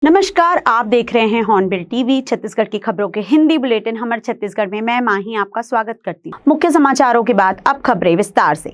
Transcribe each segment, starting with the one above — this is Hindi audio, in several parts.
नमस्कार, आप देख रहे हैं हॉर्नबिल टीवी। छत्तीसगढ़ की खबरों के हिंदी बुलेटिन हमर छत्तीसगढ़ में मैं माही आपका स्वागत करती हूँ। मुख्य समाचारों के बाद अब खबरें विस्तार से।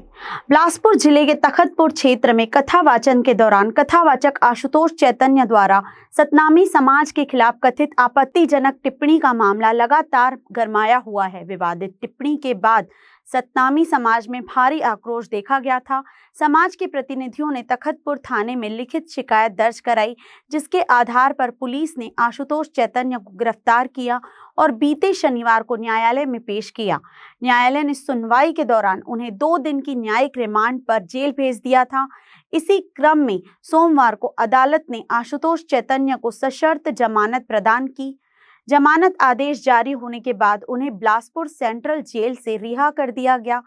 बिलासपुर जिले के तखतपुर क्षेत्र में कथा वाचन के दौरान कथावाचक आशुतोष चैतन्य द्वारा सतनामी समाज के खिलाफ कथित आपत्तिजनक टिप्पणी का मामला लगातार गरमाया हुआ है। विवादित टिप्पणी के बाद सतनामी समाज में भारी आक्रोश देखा गया था। समाज के प्रतिनिधियों ने तखतपुर थाने में लिखित शिकायत दर्ज कराई, जिसके आधार पर पुलिस ने आशुतोष चैतन्य को गिरफ्तार किया और बीते शनिवार को न्यायालय में पेश किया। न्यायालय ने सुनवाई के दौरान उन्हें 2 दिन की न्यायिक रिमांड पर जेल भेज दिया था। इसी क्रम में सोमवार को अदालत ने आशुतोष चैतन्य को सशर्त जमानत प्रदान की। जमानत आदेश जारी होने के बाद उन्हें बिलासपुर सेंट्रल जेल से रिहा कर दिया गया।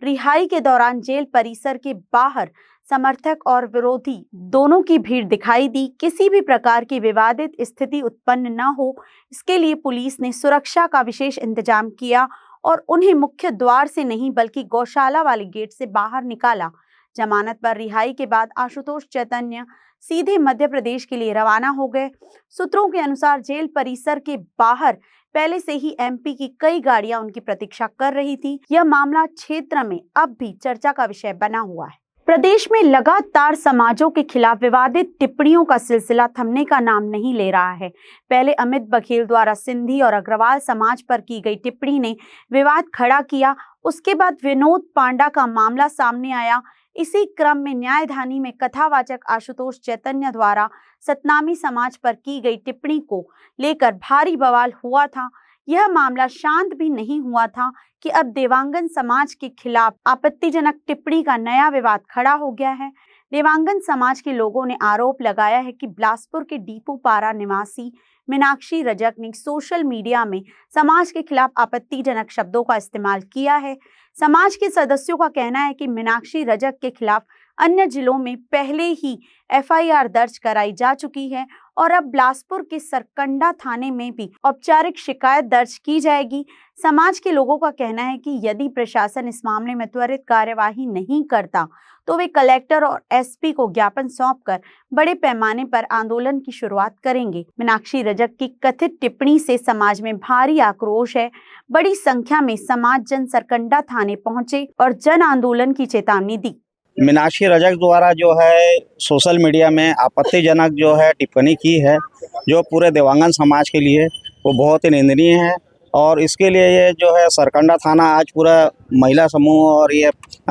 रिहाई के दौरान जेल परिसर के बाहर समर्थक और विरोधी दोनों की भीड़ दिखाई दी। किसी भी प्रकार की विवादित स्थिति उत्पन्न न हो, इसके लिए पुलिस ने सुरक्षा का विशेष इंतजाम किया और उन्हें मुख्य द्वार से नहीं बल्कि गौशाला वाले गेट से बाहर निकाला। जमानत पर रिहाई के बाद आशुतोष चैतन्य सीधे मध्य प्रदेश के लिए रवाना हो गए। सूत्रों के अनुसार जेल परिसर के बाहर पहले से ही एमपी की कई गाड़ियां उनकी प्रतीक्षा कर रही थी। यह मामला क्षेत्र में अब भी चर्चा का विषय बना हुआ है। प्रदेश में लगातार समाजों के खिलाफ विवादित टिप्पणियों का सिलसिला थमने का नाम नहीं ले रहा है। पहले अमित बघेल द्वारा सिंधी और अग्रवाल समाज पर की गई टिप्पणी ने विवाद खड़ा किया। उसके बाद विनोद पांडा का मामला सामने आया। इसी क्रम में न्यायधानी में कथावाचक आशुतोष चैतन्य द्वारा सतनामी समाज पर की गई टिप्पणी को लेकर भारी बवाल हुआ था। यह मामला शांत भी नहीं हुआ था कि अब देवांगन समाज के खिलाफ आपत्तिजनक टिप्पणी का नया विवाद खड़ा हो गया है। देवांगन समाज के लोगों ने आरोप लगाया है कि बिलासपुर के डीपूपारा निवासी मीनाक्षी रजक ने सोशल मीडिया में समाज के खिलाफ आपत्तिजनक शब्दों का इस्तेमाल किया है। समाज के सदस्यों का कहना है कि मीनाक्षी रजक के खिलाफ अन्य जिलों में पहले ही एफआईआर दर्ज कराई जा चुकी है और अब बिलासपुर के सरकंडा थाने में भी औपचारिक शिकायत दर्ज की जाएगी। समाज के लोगों का कहना है कि यदि प्रशासन इस मामले में त्वरित कार्यवाही नहीं करता तो वे कलेक्टर और एसपी को ज्ञापन सौंपकर बड़े पैमाने पर आंदोलन की शुरुआत करेंगे। मीनाक्षी रजक की कथित टिप्पणी से समाज में भारी आक्रोश है। बड़ी संख्या में समाज जन सरकंडा थाने पहुंचे और जन आंदोलन की चेतावनी दी। मीनाक्षी रजक द्वारा जो है सोशल मीडिया में आपत्तिजनक जो है टिप्पणी की है, जो पूरे देवांगन समाज के लिए वो बहुत ही निंदनीय है। और इसके लिए ये जो है सरकंडा थाना आज पूरा महिला समूह और ये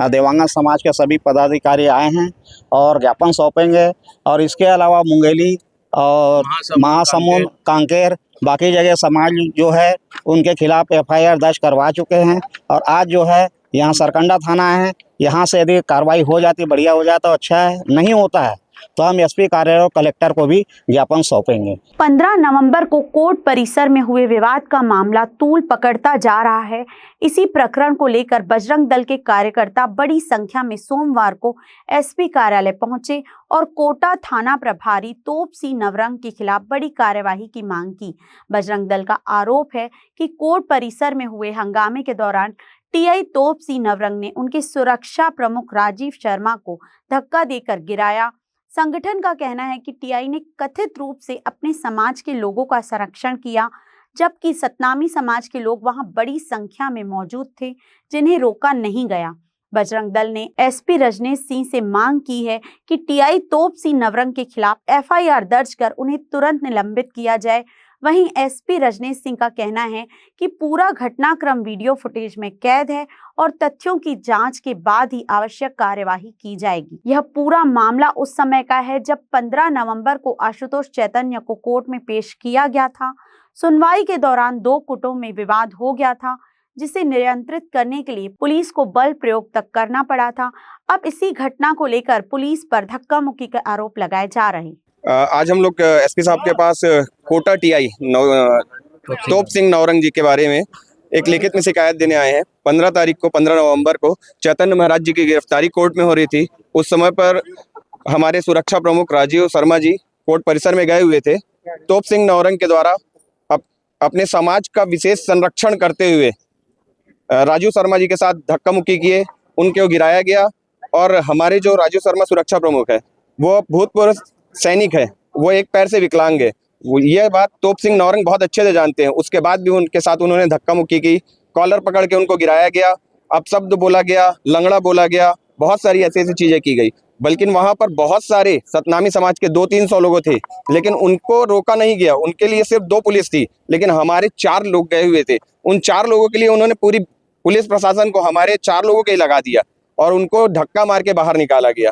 देवांगन समाज के सभी पदाधिकारी आए हैं और ज्ञापन सौंपेंगे। और इसके अलावा मुंगेली और महासमुंद, कांकेर, बाकी जगह समाज जो है उनके खिलाफ एफआईआर दर्ज करवा चुके हैं। और आज जो है यहाँ सरकंडा थाना है, यहाँ से यदि कार्रवाई हो जाती, बढ़िया हो जाता तो अच्छा है। नहीं होता है तो हम एसपी कार्यालय और कलेक्टर को भी ज्ञापन सौंपेंगे। 15 नवंबर को कोर्ट परिसर में हुए विवाद का मामला तूल पकड़ता जा रहा है। इसी प्रकरण को लेकर बजरंग दल के कार्यकर्ता बड़ी संख्या में सोमवार को एसपी कार्यालय पहुंचे और कोटा थाना प्रभारी तोप सिंह नवरंग के खिलाफ बड़ी कार्यवाही की मांग की। बजरंग दल का आरोप है कि कोर्ट परिसर में हुए हंगामे के दौरान टीआई तोप सिंह नवरंग ने उनके सुरक्षा प्रमुख राजीव शर्मा को धक्का देकर गिराया। संगठन का कहना है कि टीआई ने कथित रूप से अपने समाज के लोगों का संरक्षण किया, जबकि सतनामी समाज के लोग वहां बड़ी संख्या में मौजूद थे, जिन्हें रोका नहीं गया। बजरंग दल ने एसपी रजनेश सिंह से मांग की है कि टीआई तोप सिंह नवरंग के खिलाफ एफआईआर दर्ज कर उन्हें तुरंत निलंबित किया जाए। वहीं एसपी रजनेश सिंह का कहना है कि पूरा घटनाक्रम वीडियो फुटेज में कैद है और तथ्यों की जांच के बाद ही आवश्यक कार्यवाही की जाएगी। यह पूरा मामला उस समय का है जब 15 नवंबर को आशुतोष चैतन्य को कोर्ट में पेश किया गया था। सुनवाई के दौरान 2 गुटों में विवाद हो गया था, जिसे नियंत्रित करने के लिए पुलिस को बल प्रयोग तक करना पड़ा था। अब इसी घटना को लेकर पुलिस पर धक्का मुक्की के आरोप लगाए जा रहे हैं। आज हम लोग एसपी साहब के पास कोटा टीआई तोप सिंह नवरंग जी के बारे में एक लिखित में शिकायत देने आए हैं। 15 नवंबर को चैतन्य महाराज जी की गिरफ्तारी कोर्ट में हो रही थी। उस समय पर हमारे सुरक्षा प्रमुख राजीव शर्मा जी कोर्ट परिसर में गए हुए थे। तोप सिंह नवरंग के द्वारा अपने समाज का विशेष संरक्षण करते हुए राजीव शर्मा जी के साथ धक्का मुक्की किए, उनको गिराया गया। और हमारे जो राजीव शर्मा सुरक्षा प्रमुख है वो भूतपूर्व सैनिक है वो एक पैर से विकलांग है। ये बात तोप सिंह नौरंग बहुत अच्छे से जानते हैं। उसके बाद भी उनके साथ उन्होंने धक्का मुक्की की, कॉलर पकड़ के उनको गिराया गया, अपशब्द बोला गया, लंगड़ा बोला गया, बहुत सारी ऐसी ऐसी चीजें की गई। बल्कि वहां पर बहुत सारे सतनामी समाज के 200-300 लोगों थे, लेकिन उनको रोका नहीं गया। उनके लिए सिर्फ 2 पुलिस थी, लेकिन हमारे 4 लोग गए हुए थे। उन 4 लोगों के लिए उन्होंने पूरी पुलिस प्रशासन को हमारे 4 लोगों के ही लगा दिया और उनको धक्का मार के बाहर निकाला गया।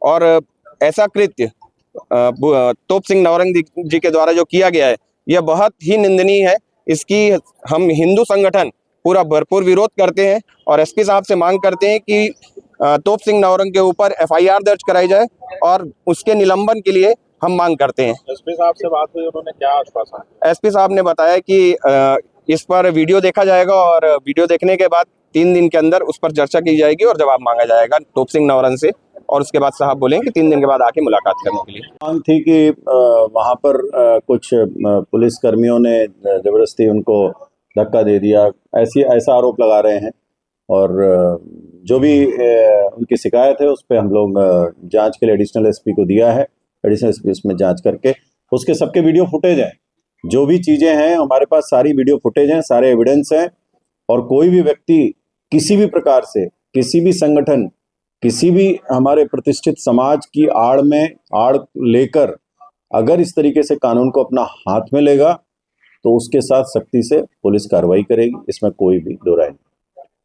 और ऐसा कृत्य तोप सिंह नौरंग जी के द्वारा जो किया गया है, यह बहुत ही निंदनीय है। इसकी हम हिंदू संगठन पूरा भरपूर विरोध करते हैं और एसपी साहब से मांग करते हैं कि तोप सिंह नौरंग के ऊपर FIR दर्ज कराई जाए और उसके निलंबन के लिए हम मांग करते हैं। एसपी साहब से बात हुई, उन्होंने क्या आश्वासन? एसपी साहब ने बताया कि इस पर वीडियो देखा जाएगा और वीडियो देखने के बाद 3 दिन के अंदर उस पर चर्चा की जाएगी और जवाब मांगा जाएगा तोप सिंह नौरंग से। और उसके बाद साहब बोलेंगे कि 3 दिन के बाद आके मुलाकात करने के लिए। मांग थी कि वहाँ पर कुछ पुलिस कर्मियों ने जबरदस्ती उनको धक्का दे दिया, ऐसा आरोप लगा रहे हैं। और जो भी उनकी शिकायत है उस पर हम लोग जांच के लिए एडिशनल एसपी को दिया है। एडिशनल एसपी उसमें जांच करके उसके सबके वीडियो फुटेज हैं, जो भी चीज़ें हैं हमारे पास सारी वीडियो फुटेज हैं, सारे एविडेंस हैं। और कोई भी व्यक्ति किसी भी प्रकार से, किसी भी संगठन, किसी भी हमारे प्रतिष्ठित समाज की आड़ लेकर अगर इस तरीके से कानून को अपना हाथ में लेगा तो उसके साथ सख्ती से पुलिस कार्रवाई करेगी, इसमें कोई भी दो राय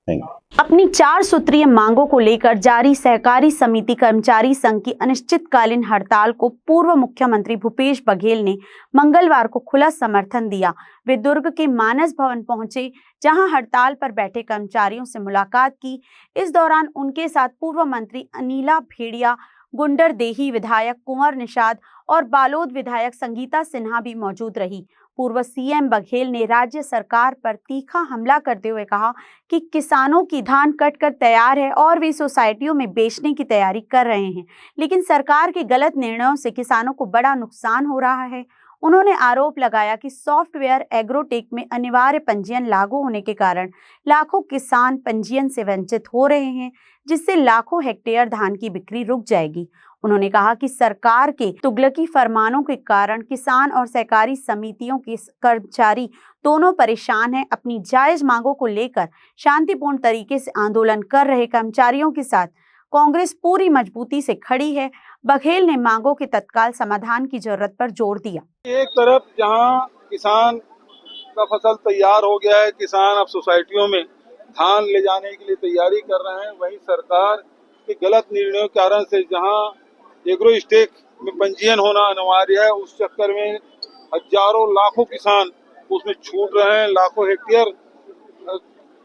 नहीं। अपनी 4 सूत्रीय मांगों को लेकर जारी सहकारी समिति कर्मचारी संघ की अनिश्चितकालीन हड़ताल को पूर्व मुख्यमंत्री भूपेश बघेल ने मंगलवार को खुला समर्थन दिया। वे दुर्ग के मानस भवन पहुंचे, जहां हड़ताल पर बैठे कर्मचारियों से मुलाकात की। इस दौरान उनके साथ पूर्व मंत्री अनिला भेड़िया, गुंडरदेही विधायक कुंवर निषाद और बालोद विधायक संगीता सिन्हा भी मौजूद रही। पूर्व सीएम बघेल ने राज्य सरकार पर तीखा हमला करते हुए कहा कि किसानों की धान कटकर तैयार है और वे सोसाइटियों में बेचने की तैयारी कर रहे हैं, लेकिन सरकार के गलत निर्णयों से किसानों को बड़ा नुकसान हो रहा है। उन्होंने आरोप लगाया कि सॉफ्टवेयर एग्रोटेक में अनिवार्य पंजीयन लागू होने के कारण लाखों किसान पंजीयन से वंचित हो रहे हैं, जिससे लाखों हेक्टेयर धान की बिक्री रुक जाएगी। उन्होंने कहा कि सरकार के तुगलकी फरमानों के कारण किसान और सहकारी समितियों के कर्मचारी दोनों परेशान हैं। अपनी जायज मांगों को लेकर शांतिपूर्ण तरीके से आंदोलन कर रहे कर्मचारियों के साथ कांग्रेस पूरी मजबूती से खड़ी है। बघेल ने मांगों के तत्काल समाधान की जरूरत पर जोर दिया। एक तरफ जहां किसान का फसल तैयार हो गया है, किसान अब सोसाइटियों में धान ले जाने के लिए तैयारी कर रहे हैं, वहीं सरकार के गलत निर्णयों के कारण से जहां एग्रो स्टेक में पंजीयन होना अनिवार्य है, उस चक्कर में हजारों लाखों किसान उसमें छूट रहे हैं। लाखों हेक्टेयर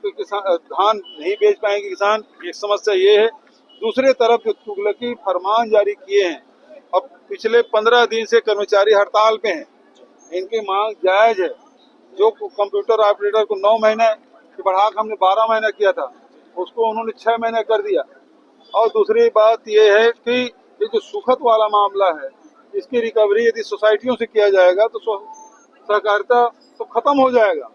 धान नहीं बेच पाएंगे किसान, एक समस्या ये है। दूसरे तरफ जो तुगलकी फरमान जारी किए हैं, अब पिछले 15 दिन से कर्मचारी हड़ताल पे हैं, इनकी मांग जायज है। जो कंप्यूटर ऑपरेटर को 9 महीने बढ़ाकर हमने 12 महीना किया था, उसको उन्होंने 6 महीने कर दिया। और दूसरी बात यह है कि ये जो सुखद वाला मामला है, इसकी रिकवरी यदि सोसाइटियों से किया जाएगा तो सहकारिता तो खत्म हो जाएगा।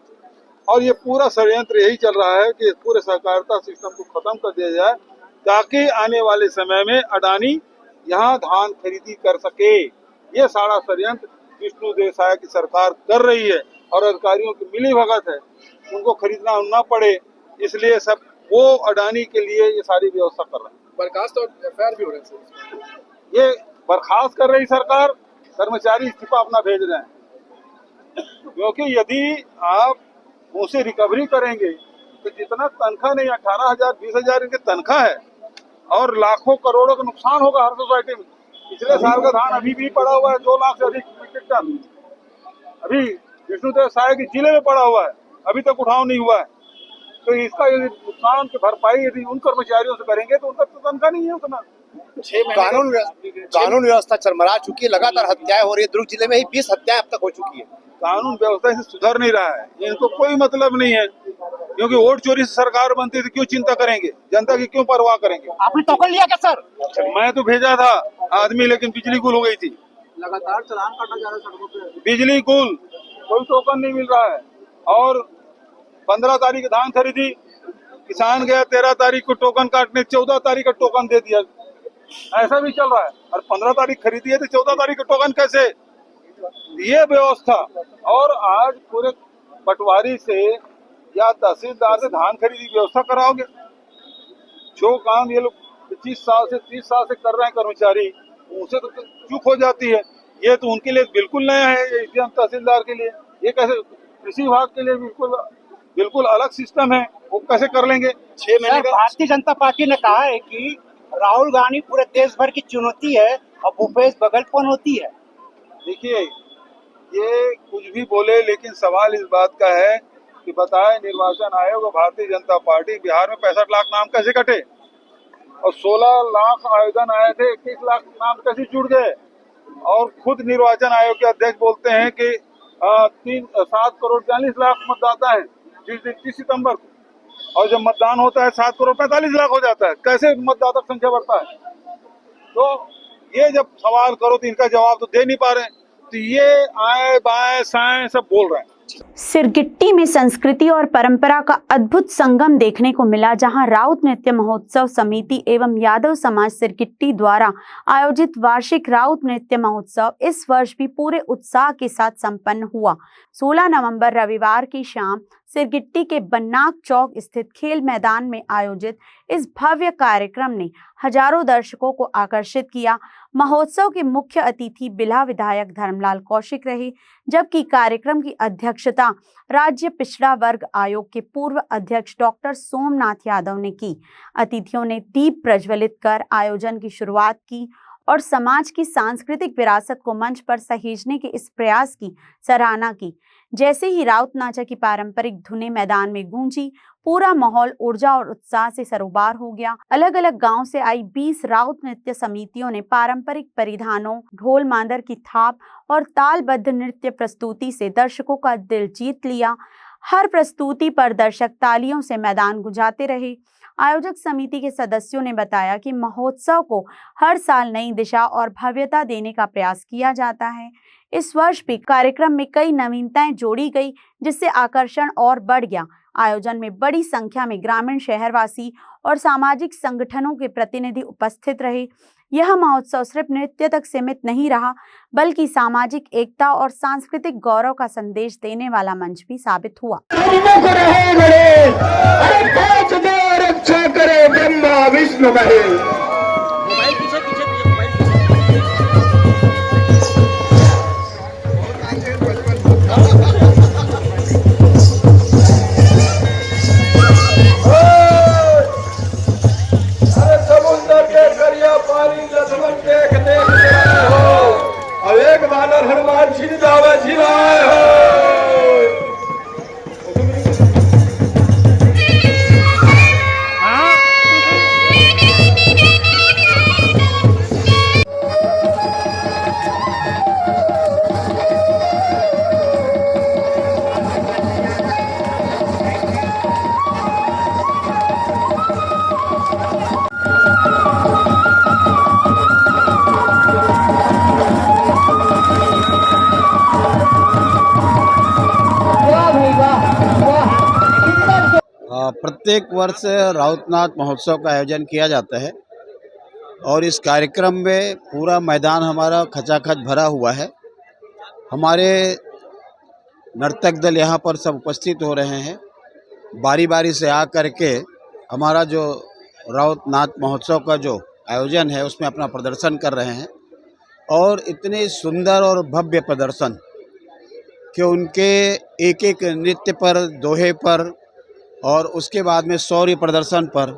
और ये पूरा षड्यंत्र यही चल रहा है कि पूरे सहकारिता सिस्टम को खत्म कर दिया जाए, ताकि आने वाले समय में अडानी यहाँ धान खरीदी कर सके। ये सारा षड्यंत्र विष्णु देसाई की सरकार कर रही है और अधिकारियों की मिली भगत है, उनको खरीदना न पड़े, इसलिए सब वो अडानी के लिए ये सारी व्यवस्था कर रहे हैं। बर्खास्त और एफआईआर भी हो रहे हैं। ये बर्खास्त कर रही सरकार, कर्मचारी इस्तीफा अपना भेज रहे हैं, क्योंकि यदि आप उनसे रिकवरी करेंगे तो जितना तनख्वाह नहीं, 18,000 20,000 इनकी तनख्वाह है और लाखों करोड़ों का नुकसान होगा हर सोसाइटी में। पिछले साल का धान अभी भी पड़ा हुआ है, 2 लाख से अधिक मीट्रिक टन अभी विष्णु देसाई के जिले में पड़ा हुआ है, अभी तक उठाव नहीं हुआ है। तो इसका यदि नुकसान की भरपाई यदि उन कर्मचारियों से करेंगे तो उनका तो तनख्वाह नहीं है उतना। कानून व्यवस्था चरमरा चुकी है, लगातार हत्याएं हो रही है। दुर्ग जिले में ही 20 हत्याएं अब तक हो चुकी है। कानून व्यवस्था से सुधर नहीं रहा है, इनको कोई मतलब नहीं है, क्योंकि वोट चोरी से सरकार बनती है, क्यों चिंता करेंगे, जनता की क्यों परवाह करेंगे। आपने टोकन लिया क्या सर? मैं तो भेजा था आदमी, लेकिन बिजली गुल हो गई थी। लगातार चालान काटा जा रहा है सड़कों पे, बिजली गुल, कोई टोकन नहीं मिल रहा है। और 15 तारीख धान खरीदी, किसान गया 13 तारीख को टोकन काटने, 14 तारीख का टोकन दे दिया ऐसा भी चल रहा है। और 15 तारीख खरीदी है तो 14 तारीख का टोकन कैसे, ये व्यवस्था। और आज पूरे पटवारी से या तहसीलदार से धान खरीदी की व्यवस्था कराओगे। जो काम ये लोग 25 साल से 30 साल से कर रहे हैं कर्मचारी, उनसे तो चूक हो जाती है। ये तो उनके लिए बिल्कुल नया है, ये एसडीएम तहसीलदार के लिए। ये कैसे, कृषि विभाग के लिए बिल्कुल अलग सिस्टम है, वो कैसे कर लेंगे 6 महीने का। भारतीय जनता पार्टी ने कहा है कि राहुल गांधी पूरे देश भर की चुनौती है और भूपेश बघेल होती है। देखिए, ये कुछ भी बोले, लेकिन सवाल इस बात का है कि बताए निर्वाचन आयोग और भारतीय जनता पार्टी बिहार में 65 लाख नाम कैसे कटे, और 16 लाख आवेदन आए थे, 21 लाख नाम कैसे जुड़ गए। और खुद निर्वाचन आयोग के अध्यक्ष बोलते हैं कि 7 करोड़ 40 लाख मतदाता हैं 30 सितंबर को, और जब मतदान होता है 7 करोड़ 45 लाख हो जाता है। कैसे मतदाता संख्या बढ़ता है? तो ये जब सवाल करो तो इनका जवाब तो दे नहीं पा रहे हैं। तो ये आए बाएं साएं सब बोल रहे हैं। सिरगिट्टी में संस्कृति और परंपरा का अद्भुत संगम देखने को मिला, जहां राउत नृत्य महोत्सव समिति एवं यादव समाज सिरगिट्टी द्वारा आयोजित वार्षिक राउत नृत्य महोत्सव इस वर्ष भी पूरे उत्साह के साथ संपन्न हुआ। 16 नवंबर रविवार की शाम सिरगिट्टी के बन्नाक चौक स्थित खेल मैदान में आयोजित इस भव्य कार्यक्रम ने हजारों दर्शकों को आकर्षित किया। महोत्सव के मुख्य अतिथि बिल्हा विधायक धर्मलाल कौशिक रहे, जबकि कार्यक्रम की अध्यक्षता राज्य पिछड़ा वर्ग आयोग के पूर्व अध्यक्ष डॉक्टर सोमनाथ यादव ने की। अतिथियों ने दीप प्रज्वलित कर आयोजन की शुरुआत की और समाज की सांस्कृतिक विरासत को मंच पर सहेजने के इस प्रयास की सराहना की। जैसे ही राउत नाचा की पारंपरिक धुनें मैदान में गूंजी, पूरा माहौल ऊर्जा और उत्साह से सरोबार हो गया। अलग अलग गांव से आई 20 राउत नृत्य समितियों ने पारंपरिक परिधानों, ढोल मांदर की थाप और तालबद्ध नृत्य प्रस्तुति से दर्शकों का दिल जीत लिया। हर प्रस्तुति पर दर्शक तालियों से मैदान गुंजाते रहे। आयोजक समिति के सदस्यों ने बताया कि महोत्सव को हर साल नई दिशा और भव्यता देने का प्रयास किया जाता है। इस वर्ष भी कार्यक्रम में कई नवीनताएं जोड़ी गई, जिससे आकर्षण और बढ़ गया। आयोजन में बड़ी संख्या में ग्रामीण, शहरवासी और सामाजिक संगठनों के प्रतिनिधि उपस्थित रहे। यह महोत्सव सिर्फ नृत्य तक सीमित नहीं रहा, बल्कि सामाजिक एकता और सांस्कृतिक गौरव का संदेश देने वाला मंच भी साबित हुआ। रक्षा करे ब्रह्मा विष्णु महेश। समुद्र के करिया पानी लक्ष्मण देख देख हो, अब एक बानर हनुमान छिड़ जावे छिड़ाए हो। प्रत्येक वर्ष राउतनाथ महोत्सव का आयोजन किया जाता है और इस कार्यक्रम में पूरा मैदान हमारा खचाखच भरा हुआ है। हमारे नर्तक दल यहाँ पर सब उपस्थित हो रहे हैं, बारी बारी से आ करके हमारा जो राउतनाथ महोत्सव का जो आयोजन है उसमें अपना प्रदर्शन कर रहे हैं। और इतने सुंदर और भव्य प्रदर्शन कि उनके एक एक नृत्य पर, दोहे पर और उसके बाद में शौर्य प्रदर्शन पर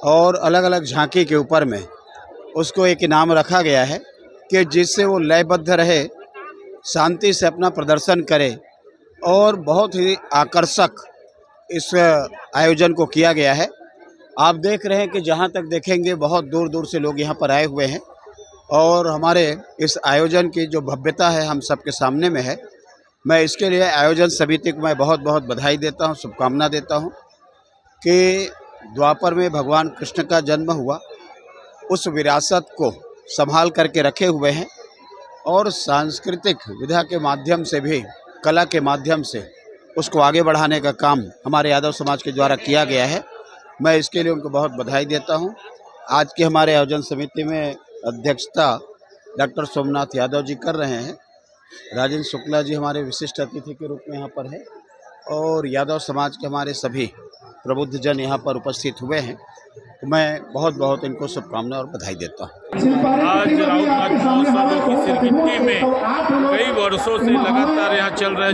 और अलग अलग झांकी के ऊपर में उसको एक इनाम रखा गया है कि जिससे वो लयबद्ध रहे, शांति से अपना प्रदर्शन करे। और बहुत ही आकर्षक इस आयोजन को किया गया है। आप देख रहे हैं कि जहाँ तक देखेंगे बहुत दूर दूर से लोग यहाँ पर आए हुए हैं और हमारे इस आयोजन की जो भव्यता है हम सबके सामने में है। मैं इसके लिए आयोजन समिति को मैं बहुत बहुत बधाई देता हूँ, शुभकामना देता हूँ कि द्वापर में भगवान कृष्ण का जन्म हुआ, उस विरासत को संभाल करके रखे हुए हैं और सांस्कृतिक विधा के माध्यम से भी, कला के माध्यम से उसको आगे बढ़ाने का काम हमारे यादव समाज के द्वारा किया गया है। मैं इसके लिए उनको बहुत बधाई देता हूँ। आज की हमारे आयोजन समिति में अध्यक्षता डॉक्टर सोमनाथ यादव जी कर रहे हैं। राजेंद्र शुक्ला जी हमारे विशिष्ट अतिथि के रूप में यहाँ पर है और यादव समाज के हमारे सभी प्रबुद्ध जन यहाँ पर उपस्थित हुए हैं। तो मैं बहुत बहुत इनको शुभकामनाएं और बधाई देता हूँ। आज राउत नाच महोत्सव की सिरगिट्टी में कई वर्षों से लगातार यहाँ चल रहा है,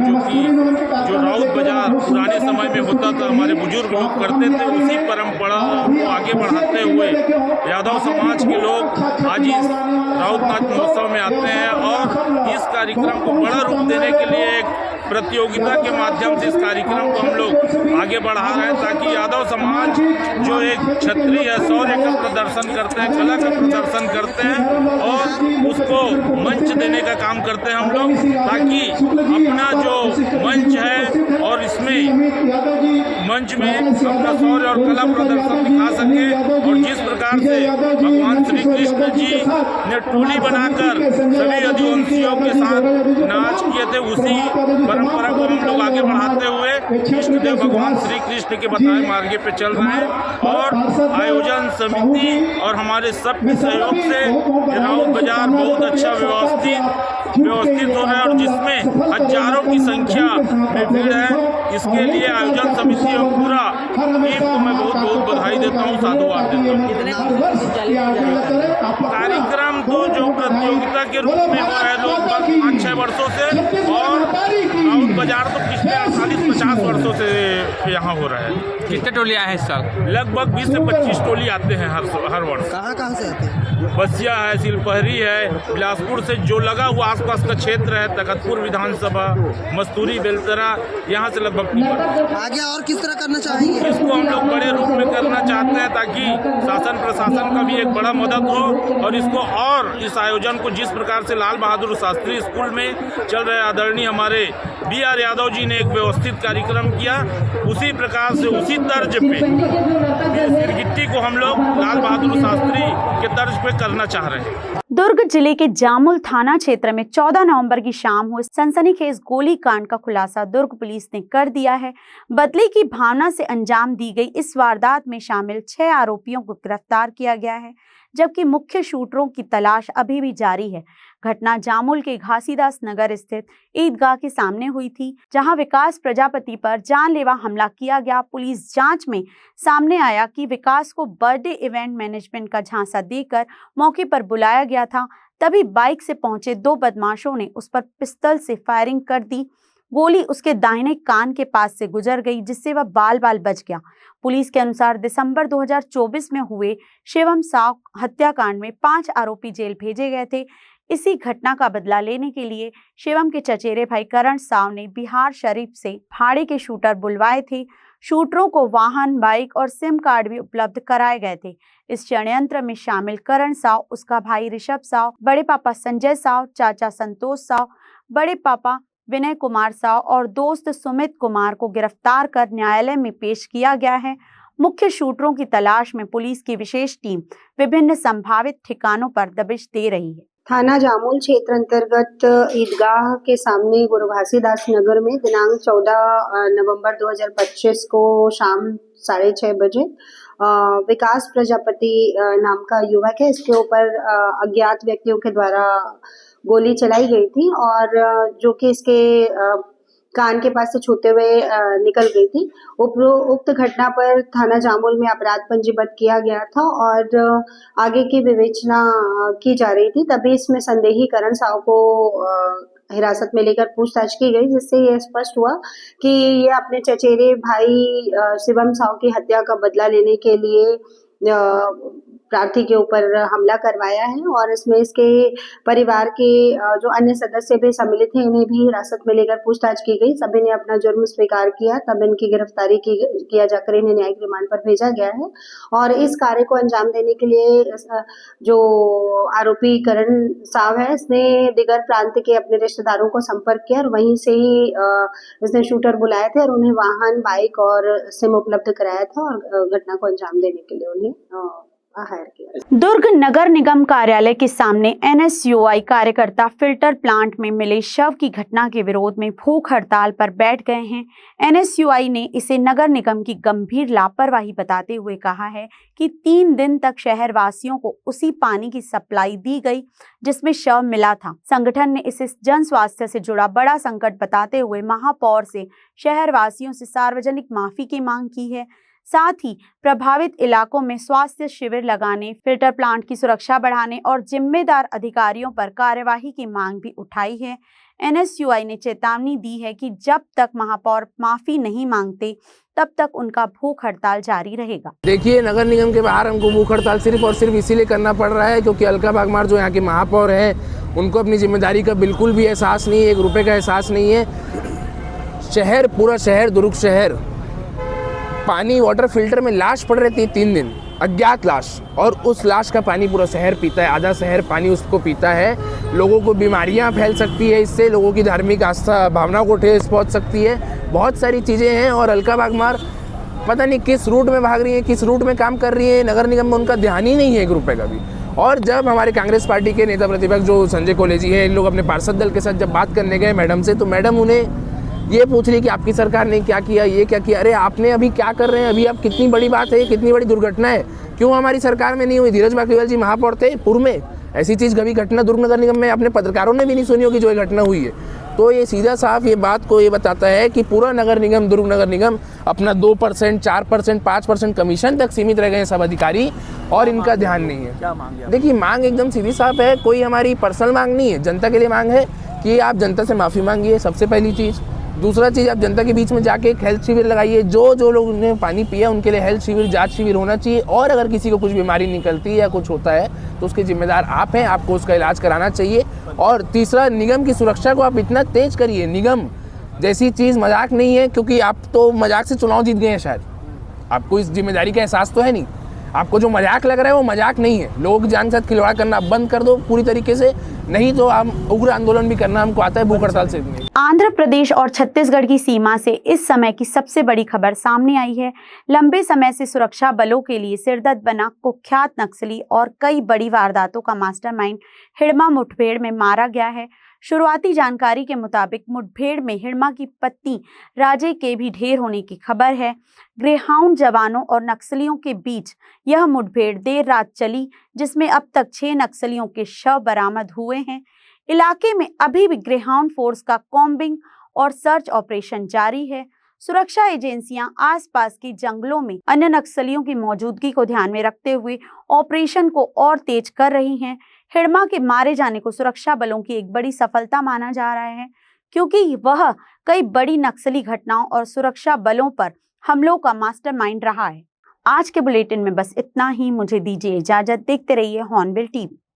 जो राउत बाजार पुराने समय में होता था, हमारे बुजुर्ग लोग करते थे, उसी परंपरा को आगे बढ़ाते हुए यादव समाज के लोग आज इस राउत नाच महोत्सव में आते हैं और इस कार्यक्रम को बड़ा रूप देने के लिए एक प्रतियोगिता के माध्यम से इस कार्यक्रम को हम लोग आगे बढ़ा रहे हैं, ताकि यादव समाज जो एक क्षत्रिय है, शौर्य का प्रदर्शन करते हैं, कला का प्रदर्शन करते हैं और उसको मंच देने का काम करते हैं हम लोग, ताकि अपना जो मंच है और इसमें मंच में अपना शौर्य और कला प्रदर्शन दिखा सके। और जिस प्रकार से भगवान श्री कृष्ण जी ने टोली बनाकर सभी यदुवंशियों के साथ नाच किए थे, उसी परंपरा को हम लोग आगे बढ़ाते हुए इष्ट देव भगवान श्री कृष्ण के बताए मार्ग पे चल रहे हैं। और आयोजन समिति और हमारे सबके सहयोग से राउत बाजार बहुत अच्छा व्यवस्थित हो रहा है और जिसमें हजारों की संख्या में भीड़ है। इसके लिए आयोजन समिति और पूरा टीम को मैं बहुत बहुत बधाई देता हूँ, साधुवाद देता हूँ। कार्यक्रम तो जो प्रतियोगिता के रूप में हो रहा है लगभग 5-6 वर्षों से, और राउत बाजार तो पिछले 48-50 वर्षों से यहाँ हो रहा है। कितने टोली आए हैं इस साल? लगभग 20 से 25 टोली आते हैं हर वर्ष। कहाँ से आते हैं? बसिया है, सिलपहरी है, बिलासपुर से जो लगा हुआ आसपास का क्षेत्र है, तखतपुर विधानसभा, मस्तूरी, बेलतरा, यहाँ से लगभग आगे और किस तरह करना चाहेंगे? इसको हम लोग बड़े रूप में करना चाहते हैं ताकि शासन प्रशासन का भी एक बड़ा मदद हो और इसको और इस आयोजन को जिस प्रकार से लाल बहादुर शास्त्री स्कूल में चल रहे आदरणीय हमारे BR यादव जी ने एक व्यवस्थित कार्यक्रम किया, उसी प्रकार से उसी तर्ज पे सिरगिट्टी को हम लोग लाल बहादुर शास्त्री के तर्ज पे करना चाह रहे हैं। दुर्ग जिले के जामुल थाना क्षेत्र में 14 नवंबर की शाम हुए सनसनीखेज गोलीकांड का खुलासा दुर्ग पुलिस ने कर दिया है। बदले की भावना से अंजाम दी गई इस वारदात में शामिल 6 आरोपियों को गिरफ्तार किया गया है, जबकि मुख्य शूटरों की तलाश अभी भी जारी है। घटना जामुल के घासीदास नगर स्थित ईदगाह के सामने हुई थी, जहां विकास प्रजापति पर जानलेवा हमला किया गया। पुलिस जांच में सामने आया कि विकास को बर्थडे इवेंट मैनेजमेंट का झांसा देकर मौके पर बुलाया गया था। तभी बाइक से पहुंचे 2 बदमाशों ने उस पर पिस्तौल से फायरिंग कर दी। गोली उसके दाहिने कान के पास से गुजर गई, जिससे वह बाल बाल बच गया। पुलिस के अनुसार दिसंबर 2024 में हुए शिवम साव हत्याकांड में 5 आरोपी जेल भेजे गए थे। इसी घटना का बदला लेने के लिए शिवम के चचेरे भाई करण साव ने बिहार शरीफ से भाड़े के शूटर बुलवाए थे। शूटरों को वाहन, बाइक और सिम कार्ड भी उपलब्ध कराए गए थे। इस षड्यंत्र में शामिल करण साव, उसका भाई ऋषभ साव, बड़े पापा संजय साव, चाचा संतोष साव, बड़े पापा विनय कुमार साव और दोस्त सुमित कुमार को गिरफ्तार कर न्यायालय में पेश किया गया है। मुख्य शूटरों की तलाश में पुलिस की विशेष टीम विभिन्न संभावित ठिकानों पर दबिश दे रही है। थाना जामुल क्षेत्र अंतर्गत ईदगाह के सामने गुरु घासीदास नगर में दिनांक 14 नवंबर 2025 को शाम 6:30 बजे विकास प्रजापति नाम का युवक है, इसके ऊपर अज्ञात व्यक्तियों के द्वारा गोली चलाई गई थी और जो कि इसके कान के पास से छूते हुए निकल गई थी। उक्त घटना पर थाना जामुल में अपराध पंजीबद्ध किया गया था और आगे की विवेचना की जा रही थी। तभी इसमें संदेही करण साव को हिरासत में लेकर पूछताछ की गई, जिससे यह स्पष्ट हुआ कि ये अपने चचेरे भाई शिवम साव की हत्या का बदला लेने के लिए प्रार्थी के ऊपर हमला करवाया है और इसमें इसके परिवार के जो अन्य सदस्य भी सम्मिलित हैं, इन्हें भी हिरासत में लेकर पूछताछ की गई। सभी ने अपना जुर्म स्वीकार किया, तब इनकी गिरफ्तारी किया जाकर इन्हें न्यायिक रिमांड पर भेजा गया है। और इस कार्य को अंजाम देने के लिए जो आरोपी करण साव है, इसने दिगर प्रांत के अपने रिश्तेदारों को संपर्क किया और वहीं से ही इसने शूटर बुलाए थे और उन्हें वाहन, बाइक और सिम उपलब्ध कराया था और घटना को अंजाम देने के लिए उन्हें हायर किया। दुर्ग नगर निगम कार्यालय के सामने NSUI कार्यकर्ता फिल्टर प्लांट में मिले शव की घटना के विरोध में भूख हड़ताल पर बैठ गए हैं। NSUI ने इसे नगर निगम की गंभीर लापरवाही बताते हुए कहा है कि 3 दिन तक शहरवासियों को उसी पानी की सप्लाई दी गई जिसमें शव मिला था। संगठन ने इसे जन स्वास्थ्य से जुड़ा बड़ा संकट बताते हुए महापौर से शहरवासियों से सार्वजनिक माफी की मांग की है। साथ ही प्रभावित इलाकों में स्वास्थ्य शिविर लगाने, फिल्टर प्लांट की सुरक्षा बढ़ाने और जिम्मेदार अधिकारियों पर कार्यवाही की मांग भी उठाई है। NSUI ने चेतावनी दी है कि जब तक महापौर माफी नहीं मांगते तब तक उनका भूख हड़ताल जारी रहेगा। देखिए, नगर निगम के बाहर हमको भूख हड़ताल सिर्फ और सिर्फ इसीलिए करना पड़ रहा है क्योंकि अलका बागमार जो यहाँ के महापौर हैं उनको अपनी जिम्मेदारी का बिल्कुल भी एहसास नहीं है, 1 रुपये का एहसास नहीं है। शहर, पूरा शहर, दुर्ग शहर पानी वाटर फिल्टर में लाश पड़ रही थी 3 दिन, अज्ञात लाश, और उस लाश का पानी पूरा शहर पीता है, आधा शहर पानी उसको पीता है। लोगों को बीमारियां फैल सकती है, इससे लोगों की धार्मिक आस्था भावनाओं को ठेस पहुंच सकती है, बहुत सारी चीज़ें हैं। और अलका बागमार पता नहीं किस रूट में भाग रही है, किस रूट में काम कर रही है, नगर निगम में उनका ध्यान ही नहीं है 1 रुपये का भी। और जब हमारे कांग्रेस पार्टी के नेता प्रतिपक्ष जो संजय कोलेजी है, इन लोग अपने पार्षद दल के साथ जब बात करने गए मैडम से, तो मैडम उन्हें ये पूछ रही कि आपकी सरकार ने क्या किया, ये क्या किया। अरे आपने अभी क्या कर रहे हैं, अभी आप कितनी बड़ी बात है, कितनी बड़ी दुर्घटना है, क्यों हमारी सरकार में नहीं हुई? धीरज बाकलीवाल जी महापौर थे पूर्व में, ऐसी चीज़ कभी घटना दुर्ग नगर निगम में अपने पत्रकारों ने भी नहीं सुनी होगी जो ये घटना हुई है। तो ये सीधा साफ ये बात को ये बताता है कि पूरा नगर निगम, दुर्ग नगर निगम अपना 2%, 4%, 5% कमीशन तक सीमित रह गए हैं सब अधिकारी, और इनका ध्यान नहीं है। क्या मांग है? देखिए, मांग एकदम सीधी साफ है, कोई हमारी पर्सनल मांग नहीं है, जनता के लिए मांग है कि आप जनता से माफ़ी मांगिए, सबसे पहली चीज़। दूसरा चीज़, आप जनता के बीच में जाके एक हेल्थ शिविर लगाइए, जो लोग ने पानी पिया उनके लिए हेल्थ शिविर, जांच शिविर होना चाहिए। और अगर किसी को कुछ बीमारी निकलती है या कुछ होता है तो उसके जिम्मेदार आप हैं, आपको उसका इलाज कराना चाहिए। और तीसरा, निगम की सुरक्षा को आप इतना तेज करिए, निगम जैसी चीज़ मजाक नहीं है, क्योंकि आप तो मजाक से चुनाव जीत गए हैं, शायद आपको इस जिम्मेदारी का एहसास तो है नहीं। आपको जो मजाक लग रहा है वो मजाक नहीं है, लोगों की जान के साथ खिलवाड़ करना बंद कर दो पूरी तरीके से, नहीं तो हम उग्र आंदोलन भी करना हमको आता है, भूख हड़ताल से नहीं। आंध्र प्रदेश और छत्तीसगढ़ की सीमा से इस समय की सबसे बड़ी खबर सामने आई है। लंबे समय से सुरक्षा बलों के लिए सिरदर्द बना कुख्यात नक्सली और कई बड़ी वारदातों का मास्टरमाइंड हिड़मा मुठभेड़ में मारा गया है। शुरुआती जानकारी के मुताबिक मुठभेड़ में हिड़मा की पत्नी राजे के भी ढेर होने की खबर है। ग्रेहाउंड जवानों और नक्सलियों के बीच यह मुठभेड़ देर रात चली, जिसमें अब तक 6 नक्सलियों के शव बरामद हुए हैं। इलाके में अभी भी ग्रेहाउंड फोर्स का कॉम्बिंग और सर्च ऑपरेशन जारी है। सुरक्षा एजेंसियां आसपास के जंगलों में अन्य नक्सलियों की मौजूदगी को ध्यान में रखते हुए ऑपरेशन को और तेज कर रही हैं। हिड़मा के मारे जाने को सुरक्षा बलों की एक बड़ी सफलता माना जा रहा है, क्योंकि वह कई बड़ी नक्सली घटनाओं और सुरक्षा बलों पर हमलों का मास्टरमाइंड रहा है। आज के बुलेटिन में बस इतना ही। मुझे दीजिए इजाजत। देखते रहिए हॉर्नबिल टीवी।